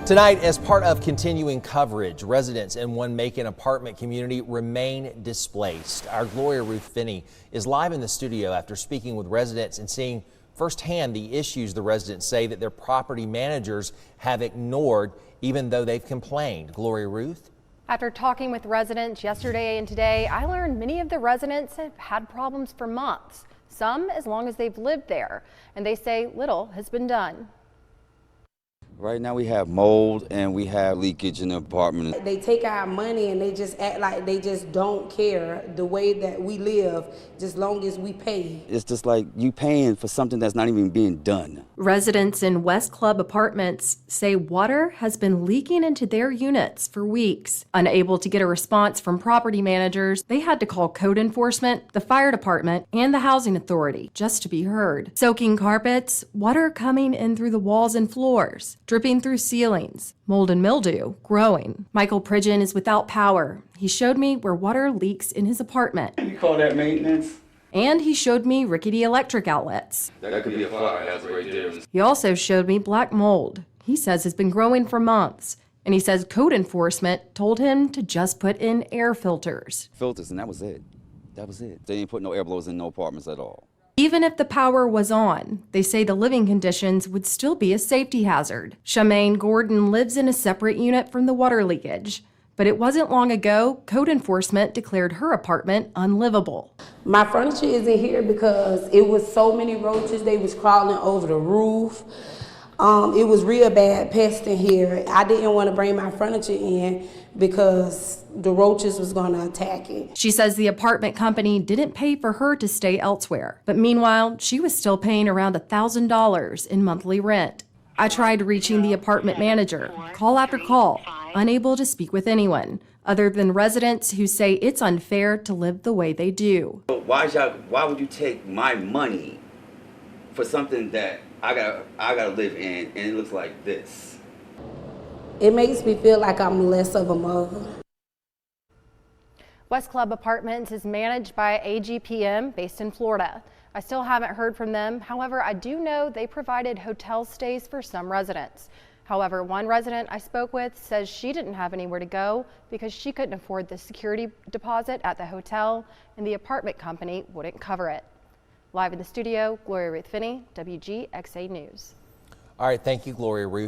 Tonight, as part of continuing coverage, residents in one Macon apartment community remain displaced. Our Gloria Ruth Finney is live in the studio after speaking with residents and seeing firsthand the issues the residents say that their property managers have ignored, even though they've complained. Gloria Ruth? After talking with residents yesterday and today, I learned many of the residents have had problems for months, some as long as they've lived there, and they say little has been done. Right now we have mold and we have leakage in the apartment. They take our money and they just act like they just don't care the way that we live, just long as we pay. It's just like you paying for something that's not even being done. Residents in West Club Apartments say water has been leaking into their units for weeks. Unable to get a response from property managers, they had to call code enforcement, the fire department, and the housing authority just to be heard. Soaking carpets, water coming in through the walls and floors, dripping through ceilings, mold and mildew growing. Michael Pridgeon is without power. He showed me where water leaks in his apartment. You call that maintenance? And he showed me rickety electric outlets. That could be a fire hazard right there. He also showed me black mold. He says it's been growing for months. And he says code enforcement told him to just put in air filters. Filters, and that was it. That was it. They didn't put no air blowers in no apartments at all. Even if the power was on, they say the living conditions would still be a safety hazard. Shamaine Gordon lives in a separate unit from the water leakage. But it wasn't long ago, code enforcement declared her apartment unlivable. My furniture isn't here because it was so many roaches. They was crawling over the roof. It was real bad pest in here. I didn't want to bring my furniture in because the roaches was going to attack it. She says the apartment company didn't pay for her to stay elsewhere. But meanwhile, she was still paying around $1,000 in monthly rent. I tried reaching the apartment manager, call after call, unable to speak with anyone other than residents who say it's unfair to live the way they do. Why would you take my money for something that I gotta live in and it looks like this? It makes me feel like I'm less of a mother. West Club Apartments is managed by AGPM based in Florida. I still haven't heard from them. However, I do know they provided hotel stays for some residents. However, one resident I spoke with says she didn't have anywhere to go because she couldn't afford the security deposit at the hotel and the apartment company wouldn't cover it. Live in the studio, Gloria Ruth Finney, WGXA News. All right, thank you, Gloria Ruth.